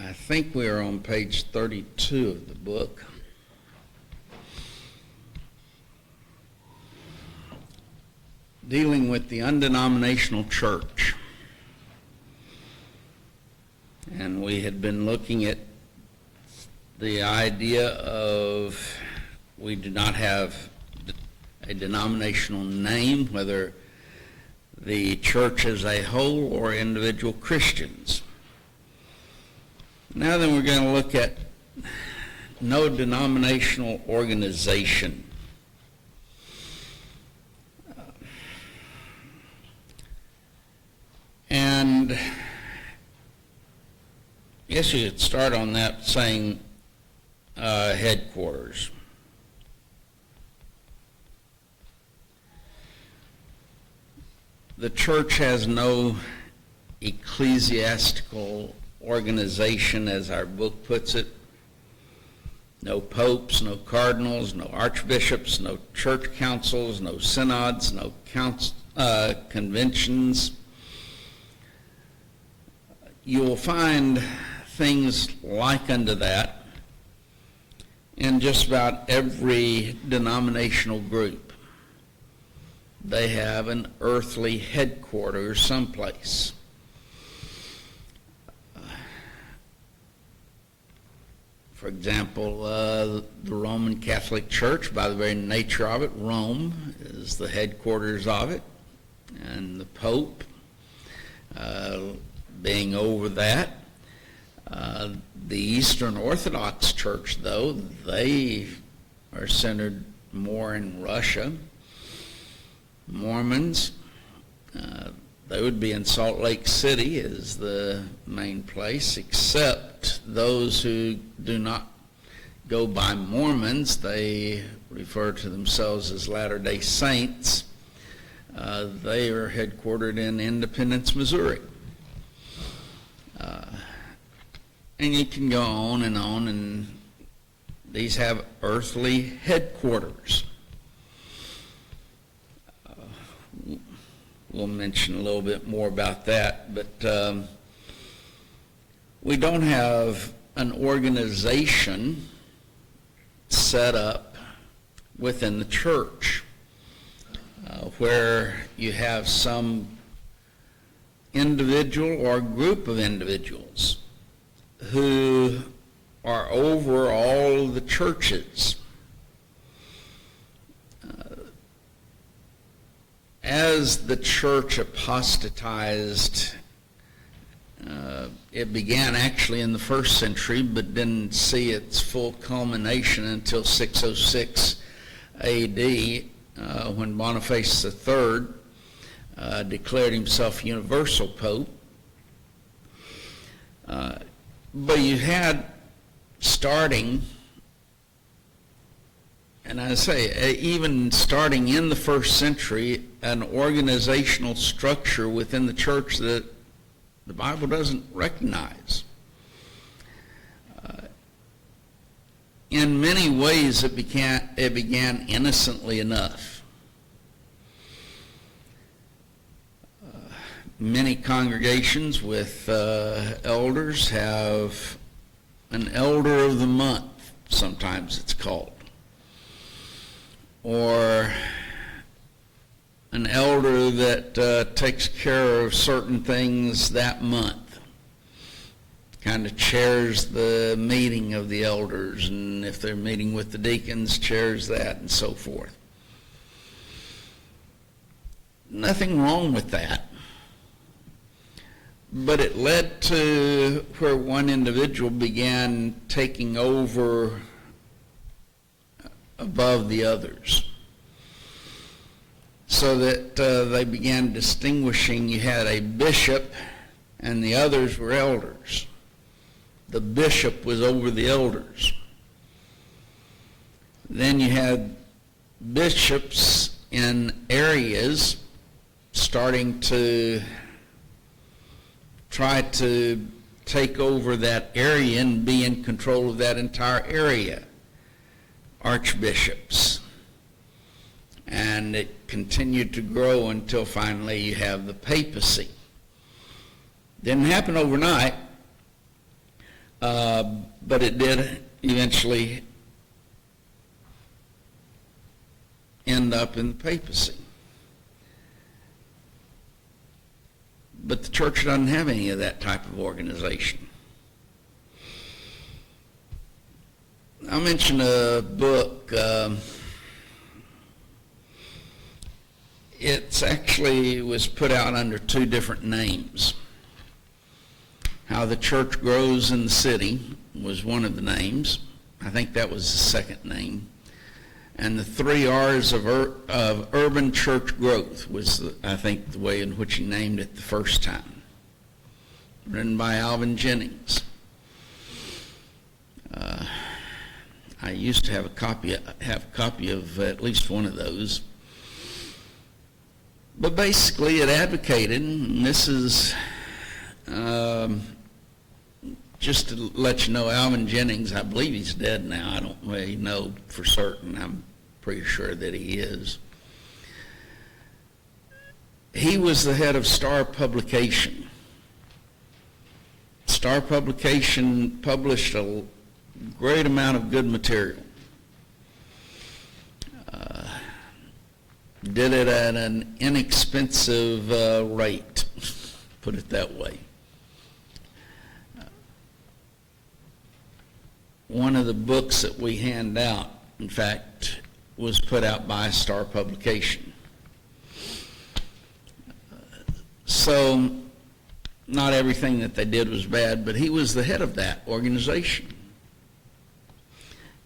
I think we are on page 32 of the book. Dealing with the undenominational church. And we had been looking at the idea of we do not have a denominational name, whether the church as a whole or individual Christians. Now then, we're going to look at no denominational organization. And I guess you could start on that saying headquarters. The church has no ecclesiastical organization, as our book puts it. No popes, no cardinals, no archbishops, no church councils, no synods, no conventions. You will find things like unto that in just about every denominational group. They have an earthly headquarters someplace. For example, the Roman Catholic Church, by the very nature of it, Rome is the headquarters of it, and the Pope being over that. The Eastern Orthodox Church, though, they are centered more in Russia. Mormons, they would be in Salt Lake City as the main place, except those who do not go by Mormons. They refer to themselves as Latter-day Saints. They are headquartered in Independence, Missouri. And you can go on, and these have earthly headquarters. We'll mention a little bit more about that, but we don't have an organization set up within the church where you have some individual or group of individuals who are over all the churches. As the church apostatized, it began actually in the first century, but didn't see its full culmination until 606 A.D., when Boniface III declared himself universal pope. But you had starting, and I say, even starting in the first century, an organizational structure within the church that the Bible doesn't recognize. In many ways, it began innocently enough. Many congregations with elders have an elder of the month, sometimes it's called, or an elder that takes care of certain things that month, kind of chairs the meeting of the elders, and if they're meeting with the deacons, chairs that, and so forth. Nothing wrong with that. But it led to where one individual began taking over above the others, so that they began distinguishing. You had a bishop and the others were elders. The bishop was over the elders. Then you had bishops in areas starting to try to take over that area and be in control of that entire area. Archbishops. And it continued to grow until finally you have the papacy. Didn't happen overnight. but it did eventually end up in the papacy. But the church doesn't have any of that type of organization. I'll mention a book. It's actually was put out under two different names. How the Church Grows in the City was one of the names. I think that was the second name. And the 3 R's of urban church growth was, I think, the way in which he named it the first time. Written by Alvin Jennings. I used to have a copy of at least one of those. But basically it advocated, and this is just to let you know, Alvin Jennings, I believe he's dead now. I don't really know for certain. I'm pretty sure that he is. He was the head of Star Publication. Star Publication published a great amount of good material. Did it at an inexpensive rate, put it that way. One of the books that we hand out, in fact, was put out by Star Publication. So not everything that they did was bad, but he was the head of that organization.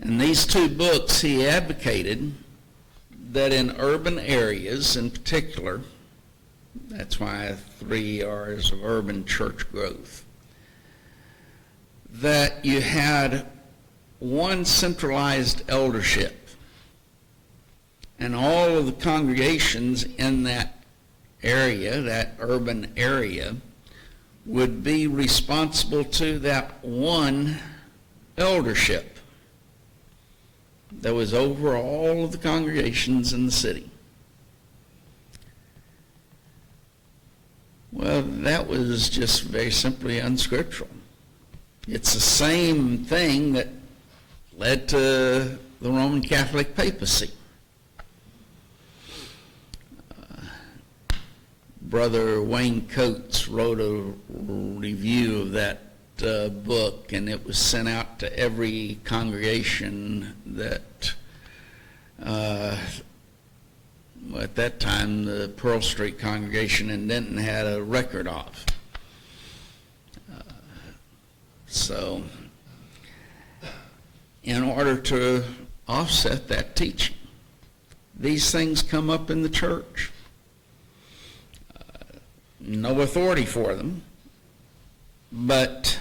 And these 2 books, he advocated that in urban areas in particular, that's why 3 R's of urban church growth, that you had one centralized eldership, and all of the congregations in that area, that urban area, would be responsible to that one eldership that was over all of the congregations in the city. Well, that was just very simply unscriptural. It's the same thing that led to the Roman Catholic papacy. Brother Wayne Coates wrote a review of that book, and it was sent out to every congregation that, at that time, the Pearl Street congregation in Denton had a record of. So, in order to offset that teaching, these things come up in the church. No authority for them, but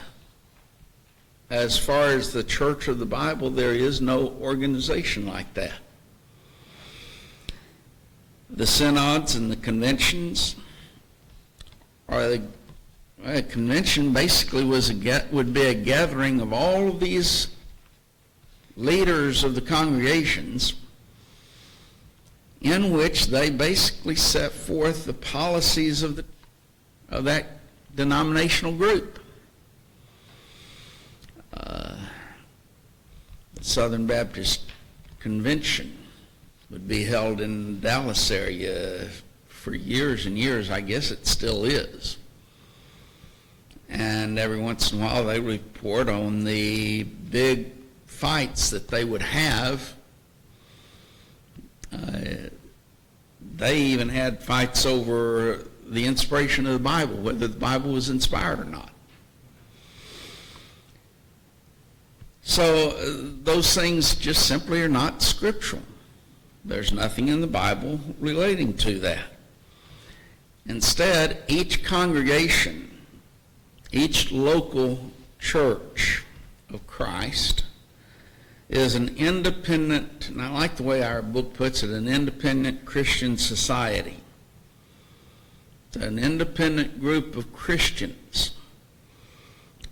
as far as the Church of the Bible, there is no organization like that. The synods and the conventions, or a convention basically would be a gathering of all of these leaders of the congregations, in which they basically set forth the policies of that denominational group. The Southern Baptist Convention would be held in the Dallas area for years and years. I guess it still is. And every once in a while they report on the big fights that they would have. They even had fights over the inspiration of the Bible, whether the Bible was inspired or not. So those things just simply are not scriptural. There's nothing in the Bible relating to that. Instead, each congregation, each local church of Christ is an independent, and I like the way our book puts it, an independent Christian society. It's an independent group of Christians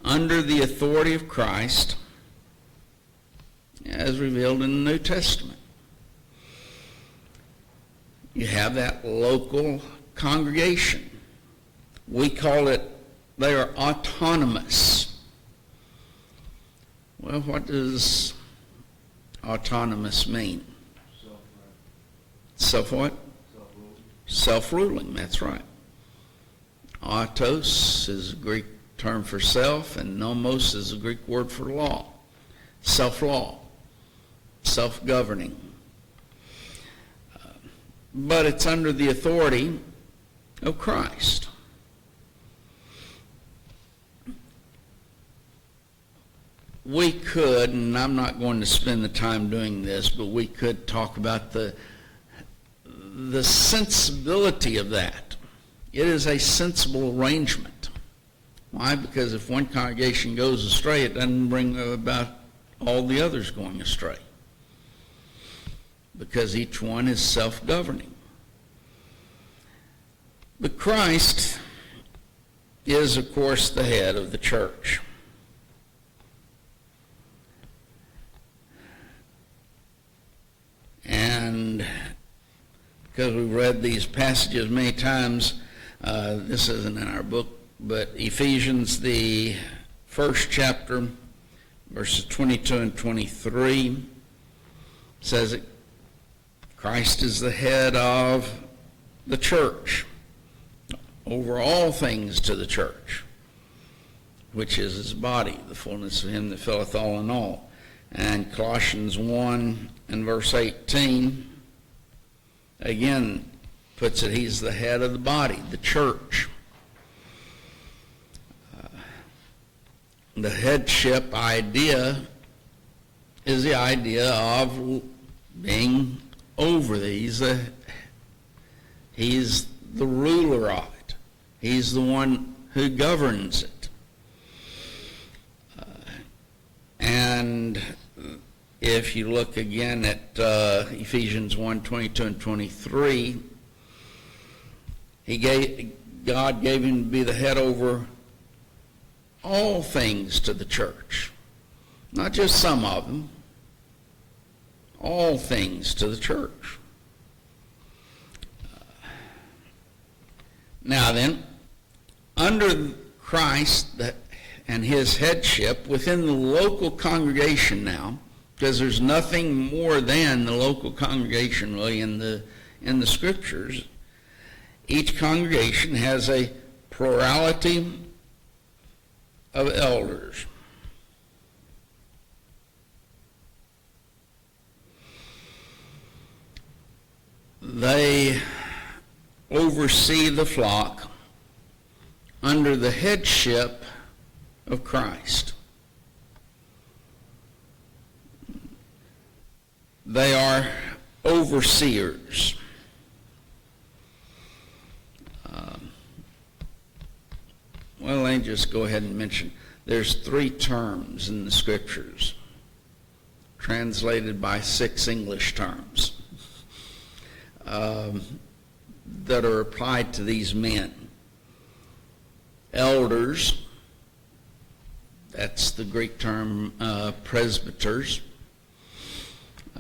under the authority of Christ as revealed in the New Testament. You have that local congregation. We call it, they are autonomous. Well, what does autonomous mean? Self what? Self-ruling, that's right. Autos is a Greek term for self, and nomos is a Greek word for law. Self-law, self-governing. But it's under the authority of Christ. We could, and I'm not going to spend the time doing this, but we could talk about the sensibility of that. It is a sensible arrangement. Why? Because if one congregation goes astray, it doesn't bring about all the others going astray. Because each one is self-governing. But Christ is, of course, the head of the church. And because we've read these passages many times, this isn't in our book, but Ephesians, the first chapter, verses 22 and 23, says that Christ is the head of the church, over all things to the church, which is his body, the fullness of him that filleth all in all. And Colossians 1 and verse 18, again, puts it, he's the head of the body, the church. The headship idea is the idea of being over these. He's the ruler of it. He's the one who governs it. And if you look again at Ephesians 1, 22 and 23, God gave him to be the head over all things to the church. Not just some of them. All things to the church. Now then, under Christ and his headship within the local congregation now, because there's nothing more than the local congregation really in the scriptures, each congregation has a plurality of elders. They oversee the flock under the headship of Christ. They are overseers. Well, let me just go ahead and mention, there's 3 terms in the scriptures, translated by 6 English terms, that are applied to these men. Elders, that's the Greek term presbyters,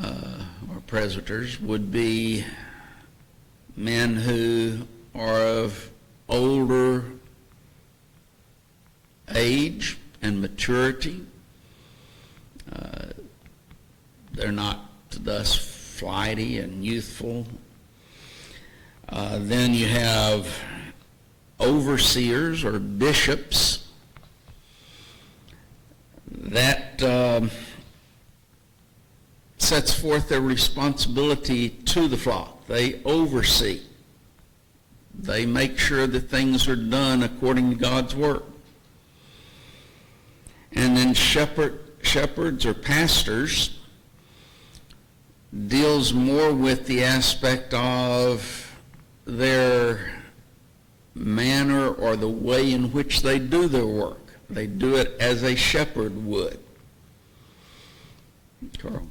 or presbyters, would be men who are of older age and maturity. They're not thus flighty and youthful. Then you have overseers or bishops. That sets forth their responsibility to the flock. They oversee. They make sure that things are done according to God's word. And then shepherds or pastors deals more with the aspect of their manner or the way in which they do their work. They do it as a shepherd would. Carl?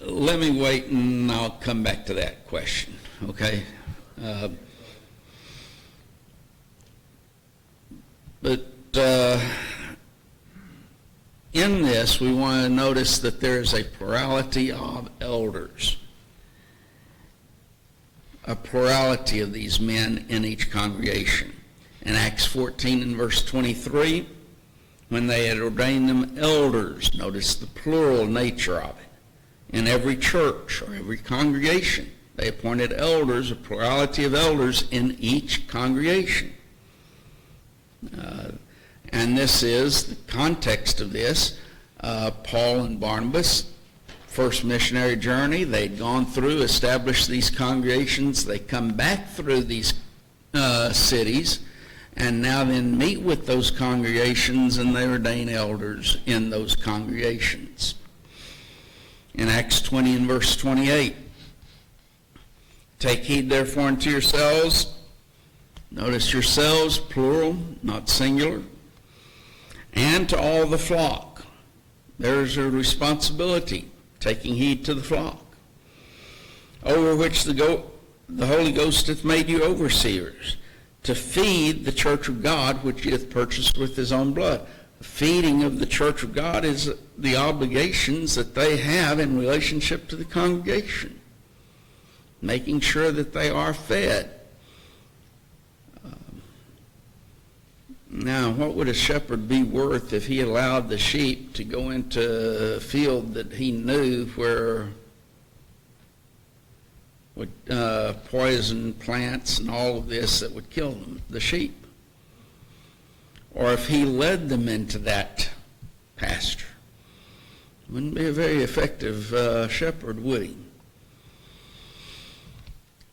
Let me wait and I'll come back to that question, okay? But in this, we want to notice that there is a plurality of elders, a plurality of these men in each congregation. In Acts 14 and verse 23, when they had ordained them elders, notice the plural nature of it. In every church or every congregation, they appointed elders, a plurality of elders in each congregation. And this is the context of this. Paul and Barnabas, first missionary journey, they'd gone through, established these congregations. They come back through these cities, and now then meet with those congregations, and they ordain elders in those congregations. In Acts 20 and verse 28, take heed therefore unto yourselves. Notice yourselves, plural, not singular. And to all the flock. There's a responsibility, taking heed to the flock, over which the Holy Ghost hath made you overseers, to feed the church of God, which he hath purchased with his own blood. The feeding of the church of God is the obligations that they have in relationship to the congregation, making sure that they are fed. Now, what would a shepherd be worth if he allowed the sheep to go into a field that he knew where would poison plants and all of this that would kill them, the sheep? Or if he led them into that pasture? Wouldn't be a very effective shepherd, would he?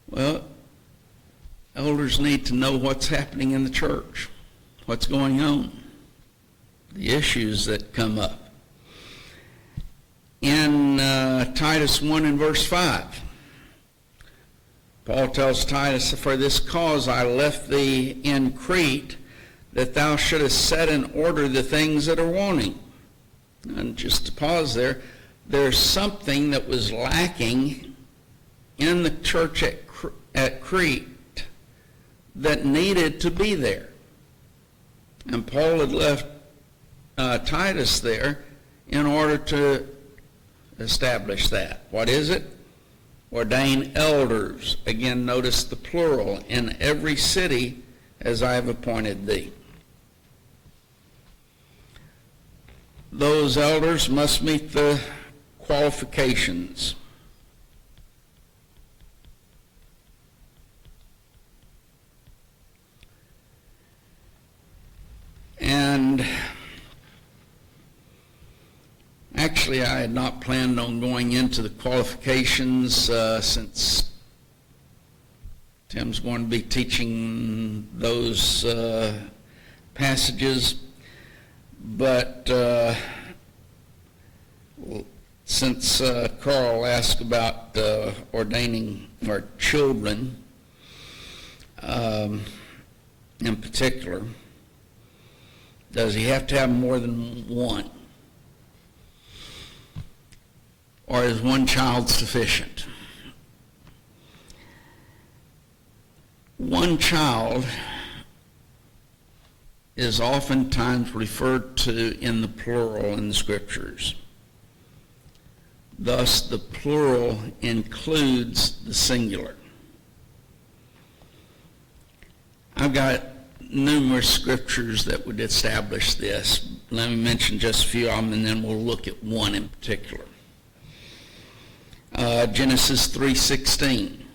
Well, elders need to know what's happening in the church, what's going on, the issues that come up. In Titus 1 and verse 5, Paul tells Titus, for this cause I left thee in Crete, that thou shouldest set in order the things that are wanting. And just to pause there, there's something that was lacking in the church at Crete that needed to be there. And Paul had left Titus there in order to establish that. What is it? Ordain elders. Again, notice the plural. In every city as I have appointed thee. Those elders must meet the qualifications. And actually, I had not planned on going into the qualifications since Tim's going to be teaching those passages. But since Carl asked about ordaining our children in particular, does he have to have more than one? Or is one child sufficient? One child is oftentimes referred to in the plural in the scriptures. Thus, the plural includes the singular. I've got numerous scriptures that would establish this. Let me mention just a few of them, and then we'll look at one in particular. Genesis 3:16.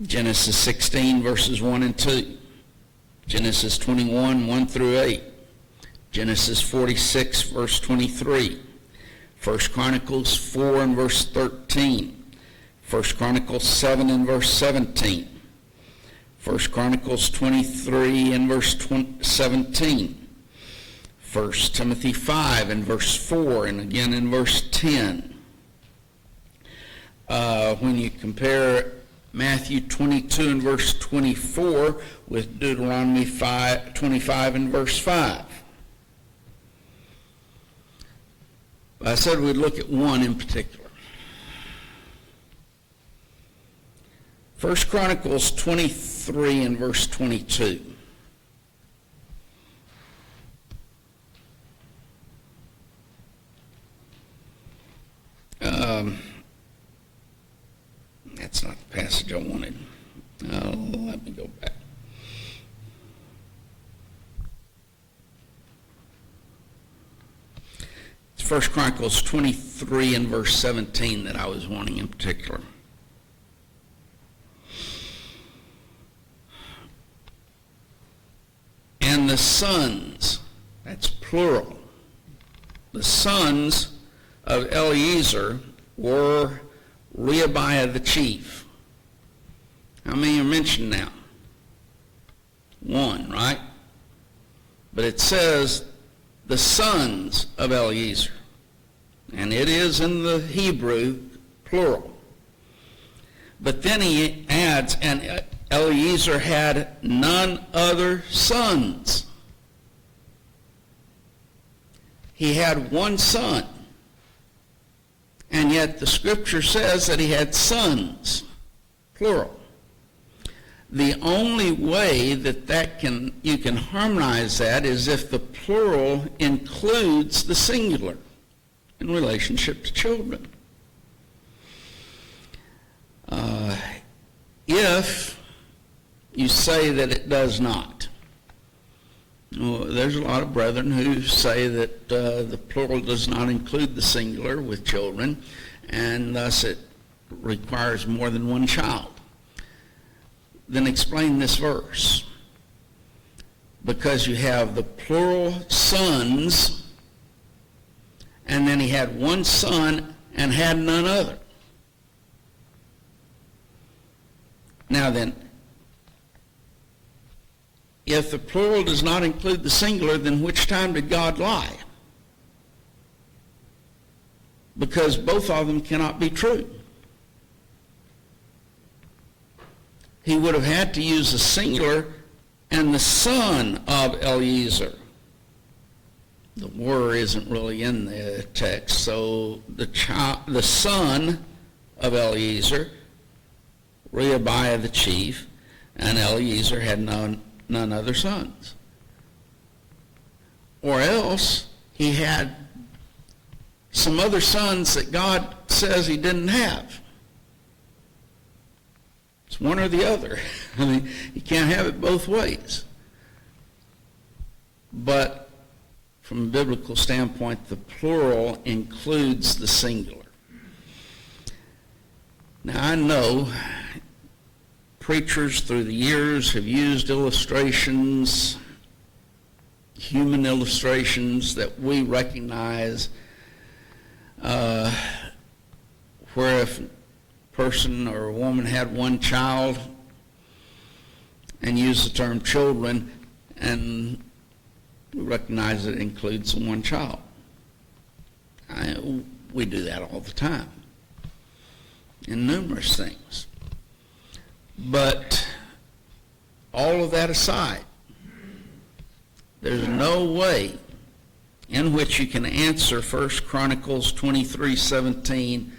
Genesis 16, verses 1 and 2. Genesis 21, 1 through 8. Genesis 46, verse 23. 1 Chronicles 4 and verse 13. 1 Chronicles 7 and verse 17. 1 Chronicles 23 and verse 17. 1 Timothy 5 and verse 4, and again in verse 10. When you compare Matthew 22 and verse 24 with Deuteronomy 25 and verse 5. I said we'd look at one in particular. 1 Chronicles 23 and verse 22. passage I wanted. Let me go back. It's 1 Chronicles 23 and verse 17 that I was wanting in particular. And the sons, that's plural, the sons of Eleazar were Rehabiah the chief. How many are mentioned now? One, right? But it says the sons of Eleazar. And it is in the Hebrew plural. But then he adds, and Eleazar had none other sons. He had one son. And yet the scripture says that he had sons, plural. The only way that you can harmonize that is if the plural includes the singular in relationship to children. If you say that it does not, well, there's a lot of brethren who say that the plural does not include the singular with children, and thus it requires more than one child. Then explain this verse. Because you have the plural sons, and then he had one son and had none other. Now then, if the plural does not include the singular, then which time did God lie? Because both of them cannot be true. He would have had to use the singular and the son of Eleazar. The were isn't really in the text, so the son of Eleazar, Rehabiah the chief, and Eleazar had none other sons. Or else he had some other sons that God says he didn't have. It's one or the other. I mean, you can't have it both ways. But from a biblical standpoint, the plural includes the singular. Now, I know preachers through the years have used illustrations, human illustrations that we recognize, where if a person or a woman had one child and use the term children, and we recognize it includes one child. We do that all the time in numerous things. But all of that aside, there's no way in which you can answer 1 Chronicles 23:17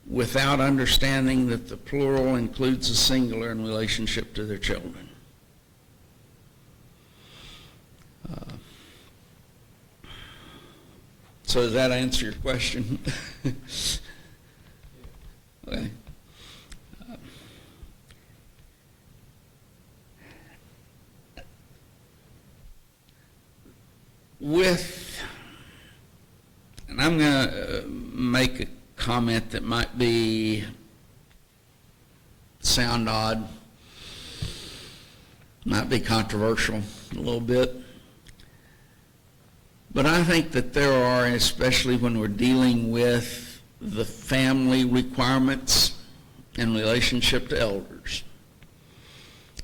without understanding that the plural includes the singular in relationship to their children. So does that answer your question? Okay. And I'm going to make a comment that might sound odd, might be controversial a little bit. But I think that there are, especially when we're dealing with the family requirements in relationship to elders.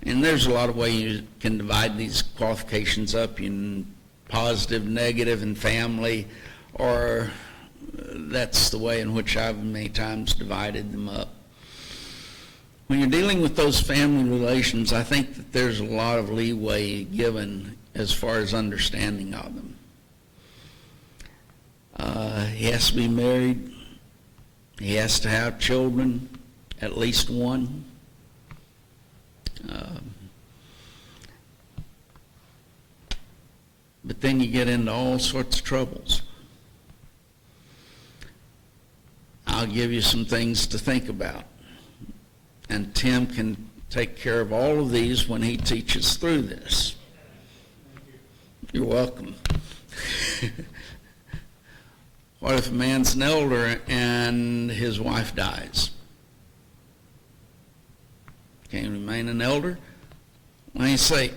And there's a lot of ways you can divide these qualifications up in positive, negative, and family, or that's the way in which I've many times divided them up. When you're dealing with those family relations, I think that there's a lot of leeway given as far as understanding of them. He has to be married. He has to have children, at least one. But then you get into all sorts of troubles. I'll give you some things to think about. And Tim can take care of all of these when he teaches through this. You're welcome. What if a man's an elder and his wife dies? Can he remain an elder? When you say,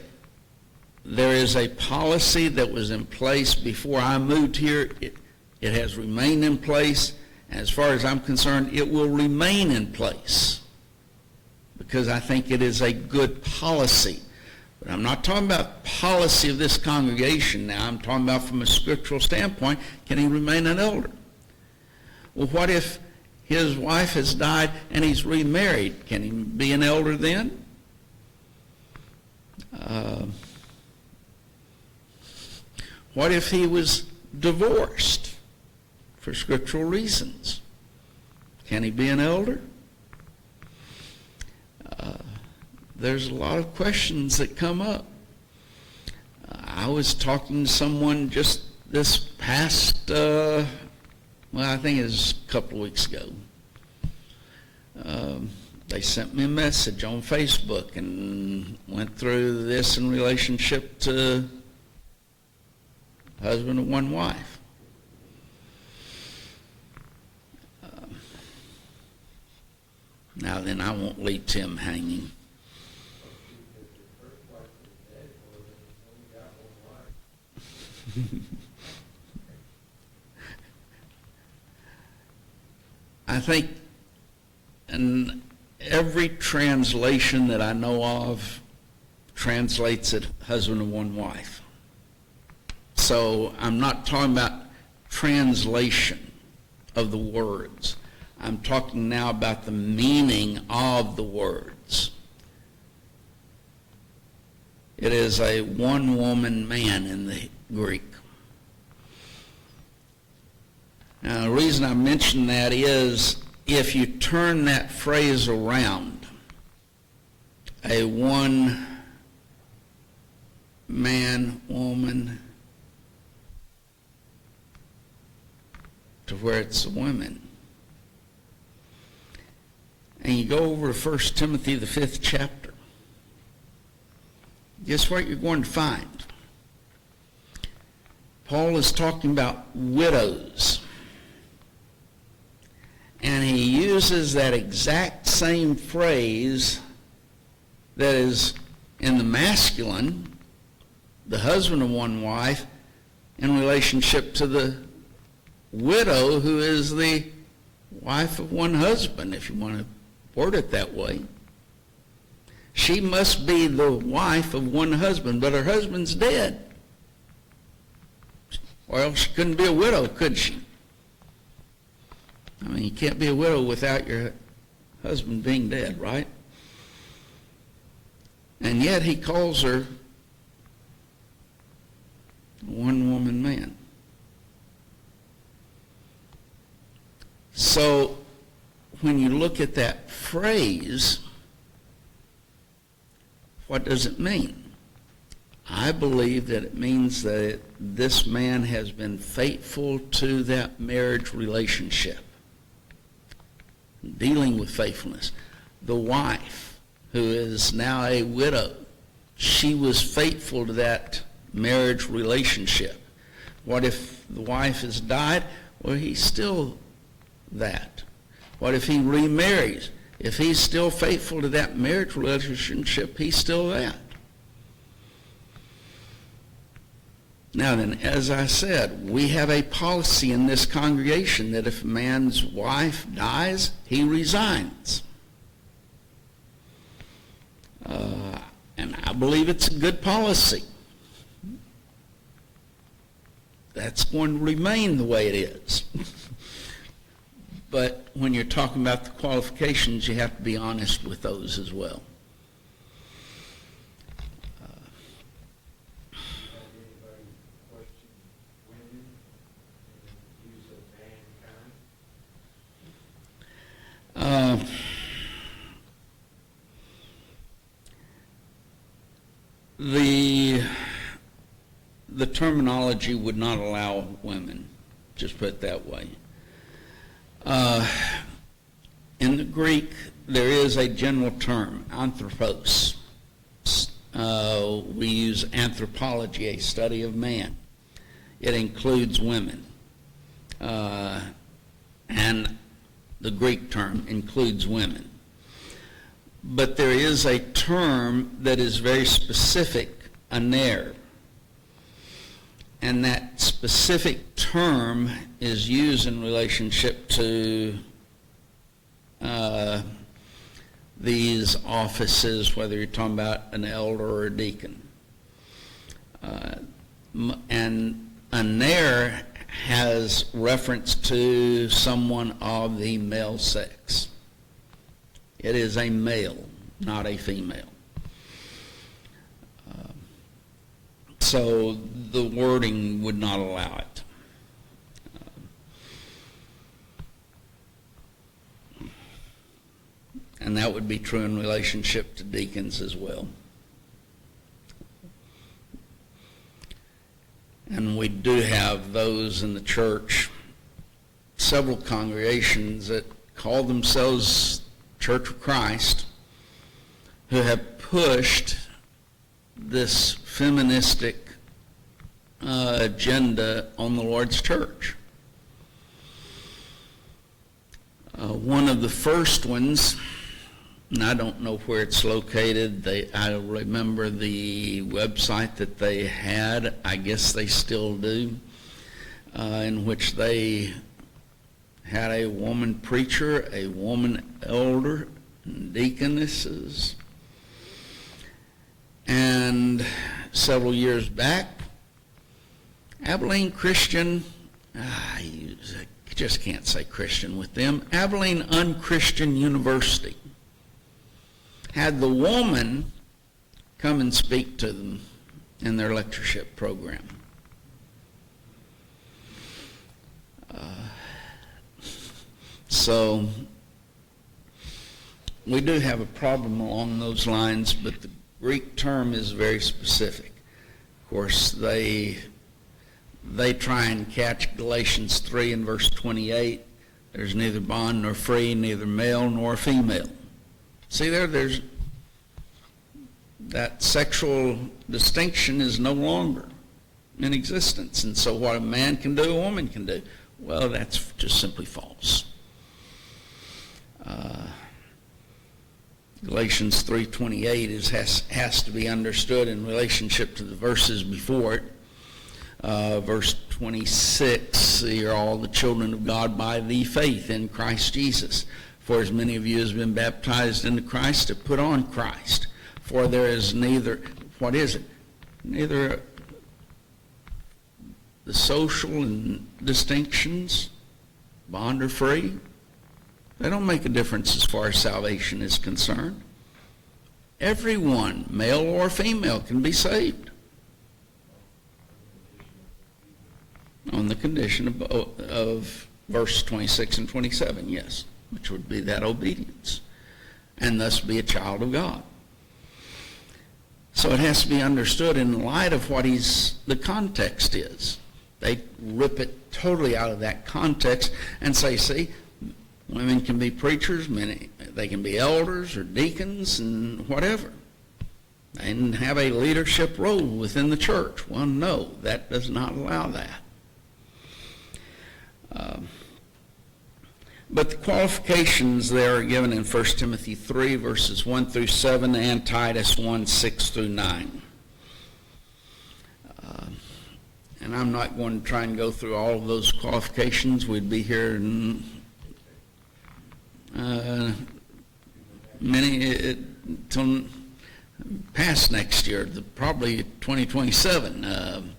there is a policy that was in place before I moved here, it has remained in place, and as far as I'm concerned, it will remain in place, because I think it is a good policy. But I'm not talking about policy of this congregation now. I'm talking about from a scriptural standpoint, can he remain an elder? Well, what if his wife has died and he's remarried? Can he be an elder then? What if he was divorced for scriptural reasons? Can he be an elder? There's a lot of questions that come up. I was talking to someone just this past, I think it was a couple of weeks ago. They sent me a message on Facebook and went through this in relationship to husband and one wife. Now then, I won't leave Tim hanging. I think in every translation that I know of translates it husband and one wife. So I'm not talking about translation of the words. I'm talking now about the meaning of the words. It is a one-woman man in the Greek. Now, the reason I mention that is if you turn that phrase around, a one-man, woman, to where it's women, and you go over to 1 Timothy, the 5th chapter, guess what you're going to find? Paul is talking about widows. And he uses that exact same phrase that is in the masculine, the husband of one wife, in relationship to the widow who is the wife of one husband, if you want to word it that way. She must be the wife of one husband, but her husband's dead. Well, she couldn't be a widow, could she? I mean, you can't be a widow without your husband being dead, right? And yet he calls her a one-woman man. So when you look at that phrase, what does it mean? I believe that it means that this man has been faithful to that marriage relationship. Dealing with faithfulness. The wife, who is now a widow, she was faithful to that marriage relationship. What if the wife has died? Well, he's still that. What if he remarries? If he's still faithful to that marriage relationship, he's still that. Now then, as I said, we have a policy in this congregation that if a man's wife dies, he resigns. And I believe it's a good policy. That's going to remain the way it is. But when you're talking about the qualifications, you have to be honest with those as well. The terminology would not allow women, just put it that way. In the Greek, there is a general term, anthropos. We use anthropology, a study of man. It includes women. And the Greek term includes women. But there is a term that is very specific, aner. And that specific term is used in relationship to these offices, whether you're talking about an elder or a deacon. And aner has reference to someone of the male sex. It is a male, not a female. So the wording would not allow it. And that would be true in relationship to deacons as well. And we do have those in the church, several congregations that call themselves Church of Christ, who have pushed this feministic agenda on the Lord's church. One of the first ones, and I don't know where it's located. I remember the website that they had, I guess they still do, in which they had a woman preacher, a woman elder, deaconesses. And several years back, Abilene Christian, you just can't say Christian with them, Abilene Unchristian University had the woman come and speak to them in their lectureship program. So we do have a problem along those lines, but the Greek term is very specific. Of course, they try and catch Galatians 3 and verse 28. There's neither bond nor free, neither male nor female. See there's that sexual distinction is no longer in existence. And so what a man can do, a woman can do. Well, that's just simply false. Galatians 3:28 has to be understood in relationship to the verses before it. Verse 26, you're all the children of God by the faith in Christ Jesus. For as many of you as have been baptized into Christ have put on Christ. For there is neither, what is it? Neither the social and distinctions, bond or free. They don't make a difference as far as salvation is concerned. Everyone, male or female, can be saved. On the condition of verse 26 and 27, yes, which would be that obedience, and thus be a child of God. So it has to be understood in light of what the context is. They rip it totally out of that context and say, see, women can be preachers, they can be elders or deacons and whatever, and have a leadership role within the church. Well, no, that does not allow that. But the qualifications there are given in 1 Timothy 3, verses 1 through 7, and Titus 1, 6 through 9. And I'm not going to try and go through all of those qualifications. We'd be here in till past next year, probably 2027.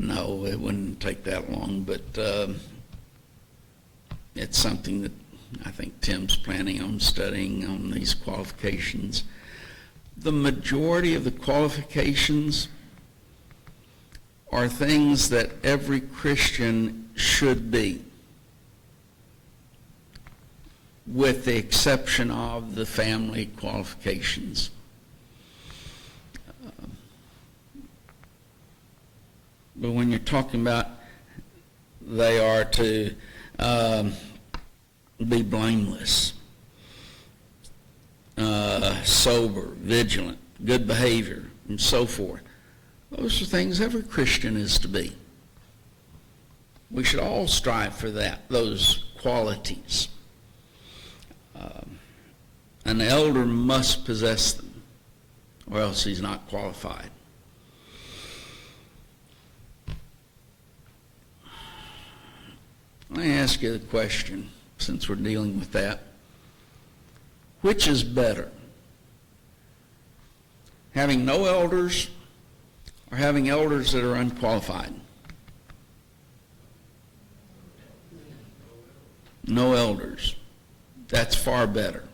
No, it wouldn't take that long, but it's something that I think Tim's planning on studying on these qualifications. The majority of the qualifications are things that every Christian should be, with the exception of the family qualifications. But when you're talking about they are to be blameless, sober, vigilant, good behavior, and so forth. Those are things every Christian is to be. We should all strive for that, those qualities. An elder must possess them, or else he's not qualified. Let me ask you the question, since we're dealing with that. Which is better? Having no elders or having elders that are unqualified? No elders. That's far better.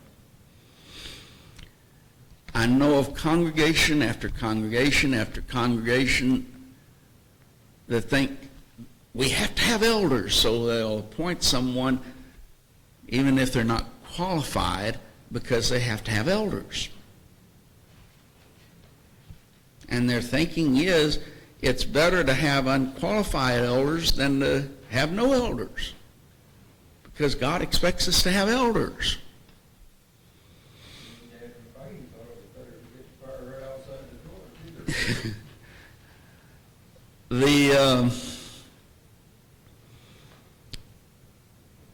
I know of congregation after congregation after congregation that think we have to have elders, so they'll appoint someone even if they're not qualified because they have to have elders. And their thinking is it's better to have unqualified elders than to have no elders, because God expects us to have elders.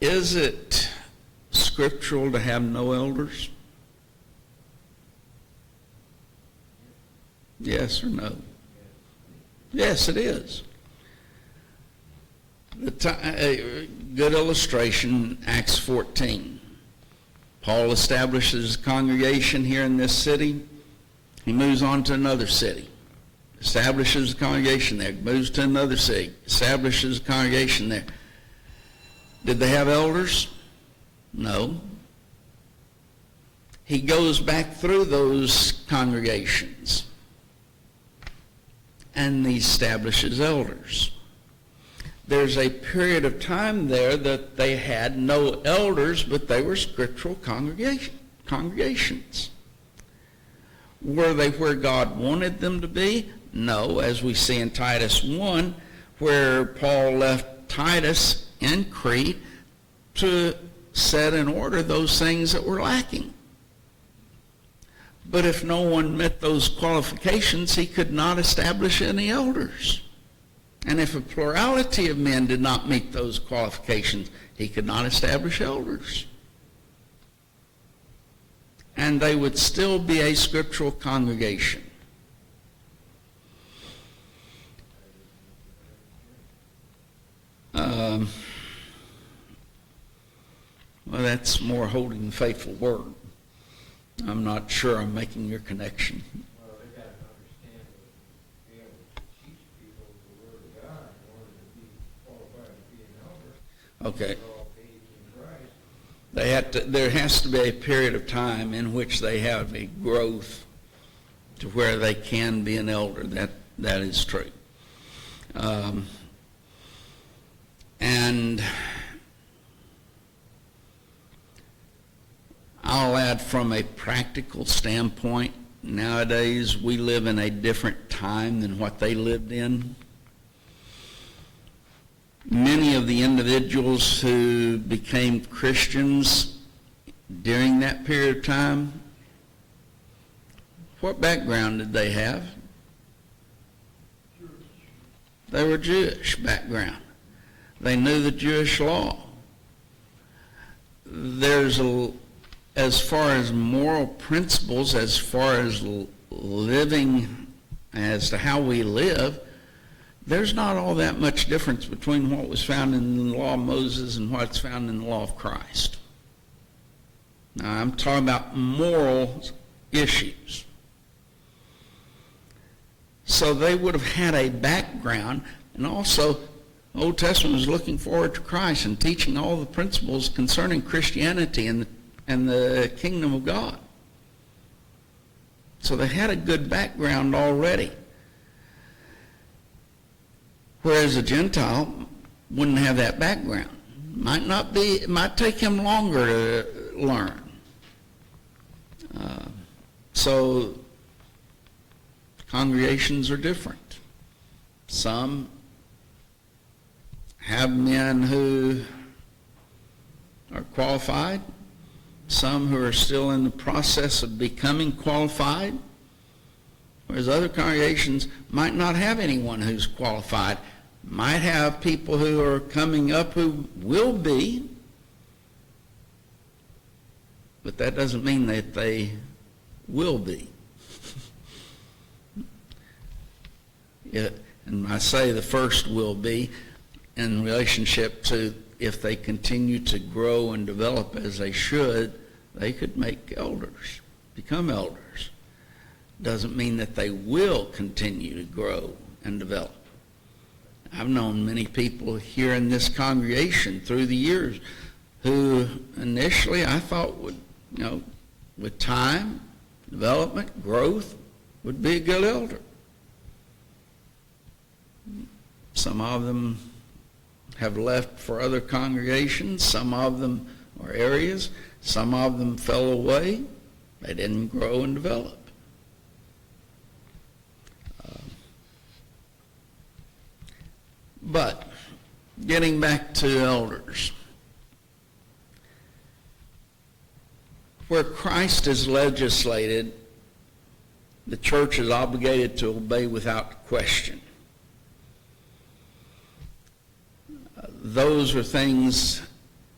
Is it scriptural to have no elders? Yes or no? Yes, it is. A good illustration, Acts 14. Paul establishes a congregation here in this city. He moves on to another city. Establishes a congregation there. Moves to another city. Establishes a congregation there. Did they have elders? No. He goes back through those congregations and he establishes elders. There's a period of time there that they had no elders, but they were scriptural congregations. Were they where God wanted them to be? No, as we see in Titus 1, where Paul left Titus in Crete to set in order those things that were lacking. But if no one met those qualifications, he could not establish any elders. And if a plurality of men did not meet those qualifications, he could not establish elders. And they would still be a scriptural congregation. Well, that's more holding the faithful word. I'm not sure I'm making your connection. Well, they've got to understand that to be able to teach people the Word of God in order to be qualified to be an elder. Okay. They're all babes in Christ. There has to be a period of time in which they have a growth to where they can be an elder. That is true. And I'll add, from a practical standpoint, nowadays we live in a different time than what they lived in. Many of the individuals who became Christians during that period of time, what background did they have? They were Jewish background. They knew the Jewish law. As far as moral principles, as far as living, as to how we live, there's not all that much difference between what was found in the law of Moses and what's found in the law of Christ. Now, I'm talking about moral issues. So they would have had a background, and also the Old Testament was looking forward to Christ and teaching all the principles concerning Christianity and the kingdom of God. So they had a good background already. Whereas a Gentile wouldn't have that background. It might take him longer to learn. So congregations are different. Some have men who are qualified, some who are still in the process of becoming qualified, whereas other congregations might not have anyone who's qualified, might have people who are coming up who will be, but that doesn't mean that they will be. Yeah, and I say the first will be in relationship to if they continue to grow and develop as they should, they could make elders, become elders. Doesn't mean that they will continue to grow and develop. I've known many people here in this congregation through the years who initially I thought would, with time, development, growth, would be a good elder. Some of them have left for other congregations, some of them or areas, some of them fell away. They didn't grow and develop. But getting back to elders, where Christ is legislated, the church is obligated to obey without question. Those are things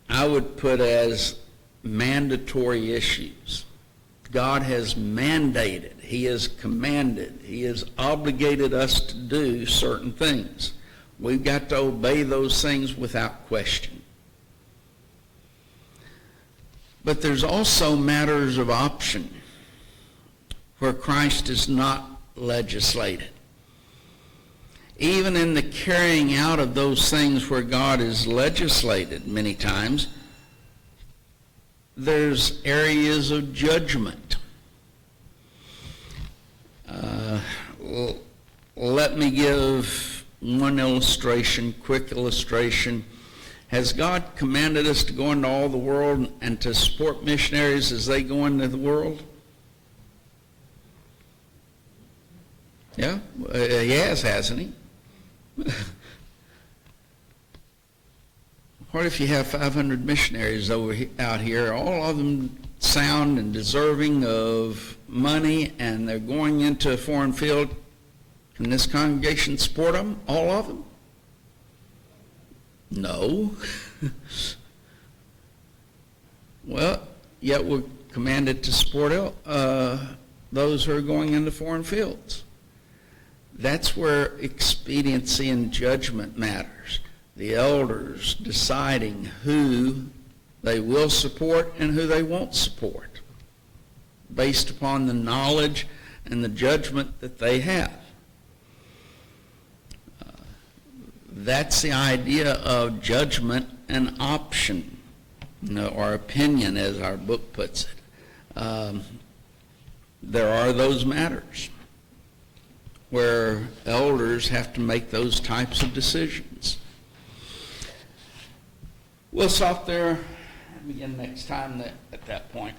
I would put as mandatory issues. God has mandated, He has commanded, He has obligated us to do certain things. We've got to obey those things without question. But there's also matters of option where Christ is not legislated. Even in the carrying out of those things where God is legislated many times, there's areas of judgment. Let me give one illustration, quick illustration. Has God commanded us to go into all the world and to support missionaries as they go into the world? Yeah, He has, hasn't He? What if you have 500 missionaries out here, all of them sound and deserving of money, and they're going into a foreign field? Can this congregation support them, all of them? No. Well, yet we're commanded to support those who are going into foreign fields. That's where expediency and judgment matters. The elders deciding who they will support and who they won't support, based upon the knowledge and the judgment that they have. That's the idea of judgment and option, or opinion, as our book puts it. There are those matters where elders have to make those types of decisions. We'll stop there and begin next time at that point.